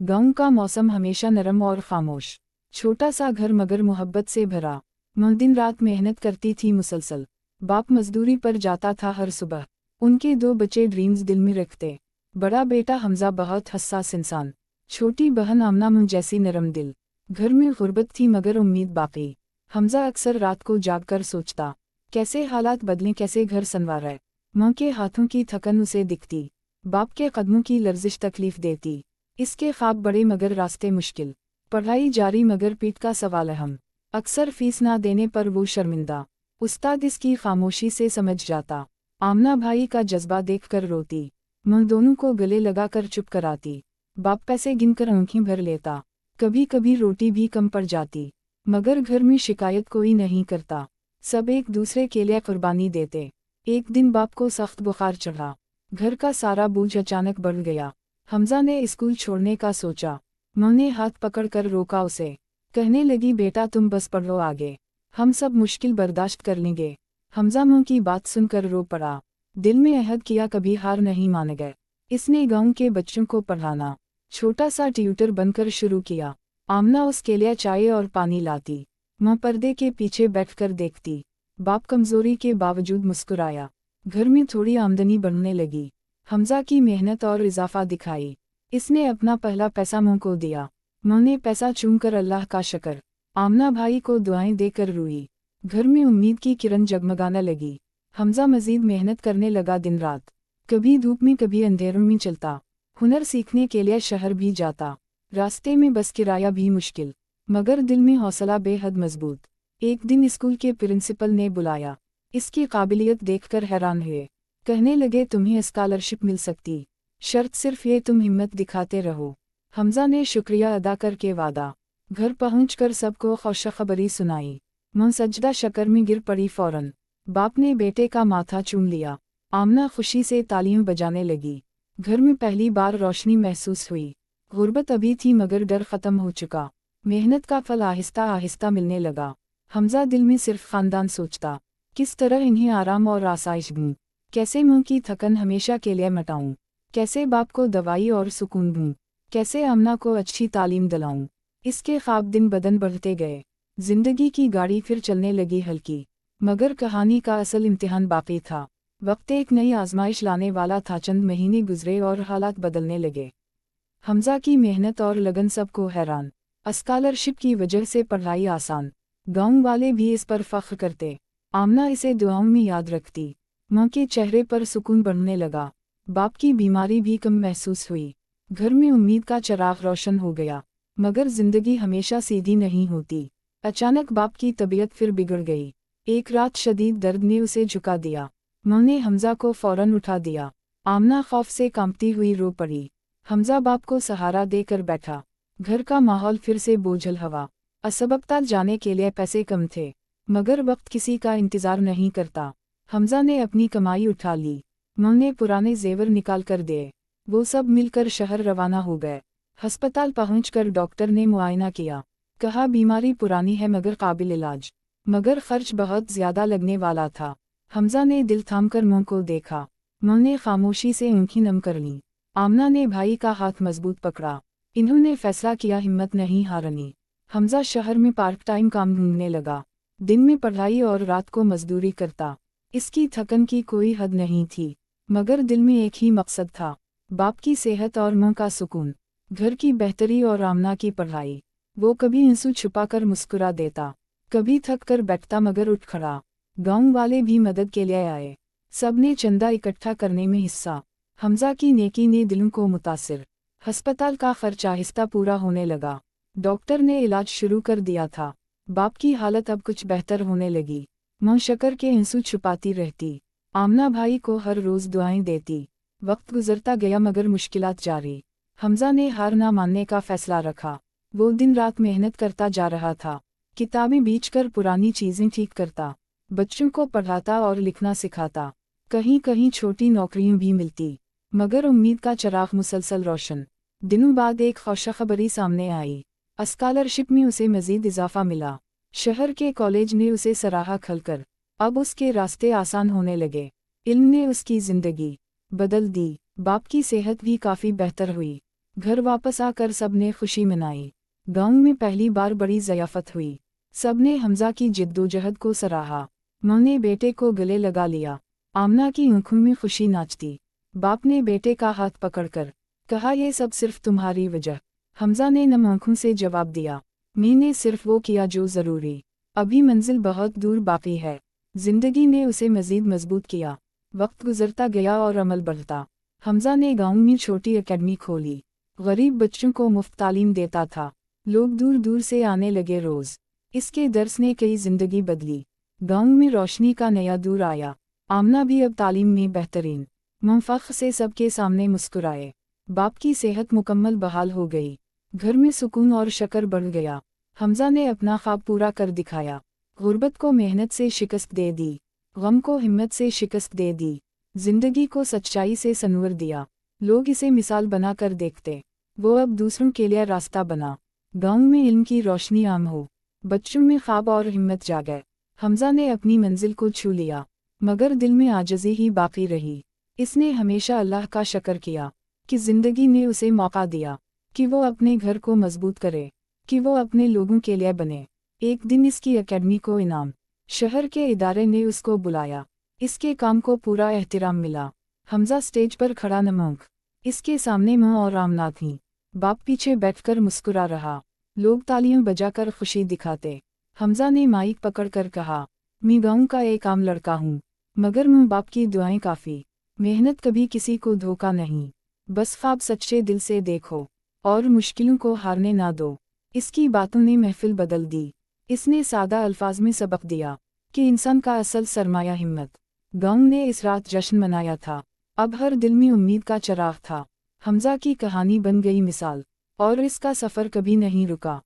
गांव का मौसम हमेशा नरम और खामोश। छोटा सा घर मगर मोहब्बत से भरा। माँ दिन रात मेहनत करती थी मुसलसल। बाप मजदूरी पर जाता था हर सुबह। उनके 2 बच्चे ड्रीम्स दिल में रखते। बड़ा बेटा हमजा बहुत हसास इंसान, छोटी बहन आमना मुझ जैसी नरम दिल। घर में गुर्बत थी मगर उम्मीद बाकी। हमजा अक्सर रात को जागकर सोचता, कैसे हालात बदलें, कैसे घर संवारे। माँ के हाथों की थकन उसे दिखती, बाप के कदमों की लर्जिश तकलीफ देती। इसके ख्वाब बड़े मगर रास्ते मुश्किल। पढ़ाई जारी मगर पीठ का सवाल अहम। अक्सर फीस ना देने पर वो शर्मिंदा। उस्ताद इसकी खामोशी से समझ जाता। आमना भाई का जज्बा देखकर रोती। माँ दोनों को गले लगाकर चुप कराती। बाप पैसे गिनकर आंखें भर लेता। कभी कभी रोटी भी कम पड़ जाती, मगर घर में शिकायत कोई नहीं करता। सब एक दूसरे के लिए कुर्बानी देते। एक दिन बाप को सख्त बुखार चढ़ा। घर का सारा बोझ अचानक बढ़ गया। हमजा ने स्कूल छोड़ने का सोचा। माँ ने हाथ पकड़कर रोका उसे। कहने लगी, बेटा तुम बस पढ़ो आगे, हम सब मुश्किल बर्दाश्त कर लेंगे। हमजा माँ की बात सुनकर रो पड़ा। दिल में अहद किया कभी हार नहीं मानेगा। इसने गांव के बच्चों को पढ़ाना छोटा सा ट्यूटर बनकर शुरू किया। आमना उसके लिए चाय और पानी लाती। माँ पर्दे के पीछे बैठकर देखती। बाप कमजोरी के बावजूद मुस्कुराया। घर में थोड़ी आमदनी बढ़ने लगी। हमजा की मेहनत और इजाफा दिखाई। इसने अपना पहला पैसा माँ को दिया। माँ ने पैसा चूमकर अल्लाह का शुक्र। आमना भाई को दुआएं देकर रोई। घर में उम्मीद की किरण जगमगाने लगी। हमजा मजीद मेहनत करने लगा दिन रात। कभी धूप में कभी अंधेरों में चलता। हुनर सीखने के लिए शहर भी जाता। रास्ते में बस किराया भी मुश्किल, मगर दिल में हौसला बेहद मजबूत। एक दिन स्कूल के प्रिंसिपल ने बुलाया। इसकी काबिलियत देखकर हैरान हुए। कहने लगे, तुम्हें स्कॉलरशिप मिल सकती, शर्त सिर्फ ये तुम हिम्मत दिखाते रहो। हमजा ने शुक्रिया अदा करके वादा। घर पहुंचकर सबको खुशखबरी सुनाई। माँ सजदा शकर में गिर पड़ी फौरन। बाप ने बेटे का माथा चूम लिया। आमना खुशी से तालियां बजाने लगी। घर में पहली बार रोशनी महसूस हुई। गुर्बत अभी थी मगर डर खत्म हो चुका। मेहनत का फल आहिस्ता आहिस्ता मिलने लगा। हमजा दिल में सिर्फ खानदान सोचता, किस तरह इन्हें आराम और आसाइश दूं, कैसे मुंह की थकन हमेशा के लिए मिटाऊं, कैसे बाप को दवाई और सुकून दूं, कैसे आमना को अच्छी तालीम दिलाऊं। इसके ख्वाब दिन बदन बढ़ते गए। जिंदगी की गाड़ी फिर चलने लगी हल्की, मगर कहानी का असल इम्तिहान बाकी था। वक्त एक नई आजमाइश लाने वाला था। चंद महीने गुजरे और हालात बदलने लगे। हमजा की मेहनत और लगन सबको हैरान। स्कॉलरशिप की वजह से पढ़ाई आसान। गांव वाले भी इस पर फख्र करते। आमना इसे दुआओं में याद रखती। माँ के चेहरे पर सुकून बढ़ने लगा। बाप की बीमारी भी कम महसूस हुई। घर में उम्मीद का चिराग रोशन हो गया। मगर जिंदगी हमेशा सीधी नहीं होती। अचानक बाप की तबीयत फिर बिगड़ गई। एक रात शदीद दर्द ने उसे झुका दिया। माँ ने हमजा को फौरन उठा दिया। आमना खौफ से कांपती हुई रो पड़ी। हमजा बाप को सहारा देकर बैठा। घर का माहौल फिर से बोझल हवा। अस्पताल जाने के लिए पैसे कम थे, मगर वक्त किसी का इंतजार नहीं करता। हमजा ने अपनी कमाई उठा ली। माँ ने पुराने जेवर निकाल कर दिए। वो सब मिलकर शहर रवाना हो गए। अस्पताल पहुंचकर डॉक्टर ने मुआयना किया। कहा, बीमारी पुरानी है मगर काबिल इलाज, मगर खर्च बहुत ज्यादा लगने वाला था। हमजा ने दिल थामकर माँ को देखा। माँ ने खामोशी से आंखें नम कर लीं। आमना ने भाई का हाथ मजबूत पकड़ा। इन्होंने फैसला किया, हिम्मत नहीं हारनी। हमजा शहर में पार्ट टाइम काम ढूंढने लगा। दिन में पढ़ाई और रात को मजदूरी करता। इसकी थकन की कोई हद नहीं थी, मगर दिल में एक ही मकसद था, बाप की सेहत और माँ का सुकून, घर की बेहतरी और आमना की पढ़ाई। वो कभी आंसू छुपाकर मुस्कुरा देता, कभी थक कर बैठता मगर उठ खड़ा। गांव वाले भी मदद के लिए आए। सब ने चंदा इकट्ठा करने में हिस्सा। हमजा की नेकी ने दिलों को मुतासिर। अस्पताल का खर्च आहिस्ता पूरा होने लगा। डॉक्टर ने इलाज शुरू कर दिया था। बाप की हालत अब कुछ बेहतर होने लगी। माँ शक्कर के आंसू छुपाती रहती। आमना भाई को हर रोज दुआएं देती। वक्त गुजरता गया मगर मुश्किलात जारी। हमजा ने हार ना मानने का फैसला रखा। वो दिन रात मेहनत करता जा रहा था। किताबें बेचकर पुरानी चीजें ठीक करता। बच्चों को पढ़ाता और लिखना सिखाता। कहीं कहीं छोटी नौकरियां भी मिलती, मगर उम्मीद का चिराग मुसलसल रोशन। दिनों बाद एक खुशखबरी सामने आई। स्कॉलरशिप में उसे मजीद इजाफा मिला। शहर के कॉलेज ने उसे सराहा खलकर। अब उसके रास्ते आसान होने लगे। इल्म ने उसकी जिंदगी बदल दी। बाप की सेहत भी काफी बेहतर हुई। घर वापस आकर सबने खुशी मनाई। गांव में पहली बार बड़ी ज़ियाफत हुई। सबने हमजा की जिद्दोजहद को सराहा। माँ ने बेटे को गले लगा लिया। आमना की आंखों में खुशी नाचती। बाप ने बेटे का हाथ पकड़कर कहा, ये सब सिर्फ तुम्हारी वजह। हमजा ने नम आंखों से जवाब दिया, मैंने सिर्फ वो किया जो ज़रूरी। अभी मंजिल बहुत दूर बाकी है। जिंदगी ने उसे मज़ीद मजबूत किया। वक्त गुजरता गया और अमल बढ़ता। हमजा ने गांव में छोटी एकेडमी खोली। गरीब बच्चों को मुफ्त तालीम देता था। लोग दूर दूर से आने लगे रोज़। इसके दर्स ने कई ज़िंदगी बदली। गांव में रोशनी का नया दौर आया। आमना भी अब तालीम में बेहतरीन। माँ फ़ख्र से सबके सामने मुस्कुराए। बाप की सेहत मुकम्मल बहाल हो गई। घर में सुकून और शक्र बढ़ गया। हमजा ने अपना ख्वाब पूरा कर दिखाया। गुर्बत को मेहनत से शिकस्त दे दी। गम को हिम्मत से शिकस्त दे दी। जिंदगी को सच्चाई से संवर दिया। लोग इसे मिसाल बना कर देखते। वो अब दूसरों के लिए रास्ता बना। गांव में इल्म की रोशनी आम हो। बच्चों में ख्वाब और हिम्मत जागे। हमजा ने अपनी मंजिल को छू लिया, मगर दिल में आजिज़ी ही बाकी रही। इसने हमेशा अल्लाह का शुक्र किया कि ज़िंदगी ने उसे मौका दिया कि वो अपने घर को मजबूत करे, कि वो अपने लोगों के लिए बने। एक दिन इसकी एकेडमी को इनाम शहर के इदारे ने उसको बुलाया। इसके काम को पूरा एहतराम मिला। हमजा स्टेज पर खड़ा नमक। इसके सामने माँ और आमना थीं। बाप पीछे बैठकर मुस्कुरा रहा। लोग तालियां बजाकर खुशी दिखाते। हमजा ने माइक पकड़कर कहा, मैं गाँव का एक आम लड़का हूँ, मगर माँ बाप की दुआएं काफ़ी। मेहनत कभी किसी को धोखा नहीं। बस ख्वाब सच्चे दिल से देखो और मुश्किलों को हारने ना दो। इसकी बातों ने महफिल बदल दी। इसने सादा अल्फाज में सबक दिया कि इंसान का असल सरमाया हिम्मत। गाँव ने इस रात जश्न मनाया था। अब हर दिल में उम्मीद का चिराग था। हमजा की कहानी बन गई मिसाल, और इसका सफ़र कभी नहीं रुका।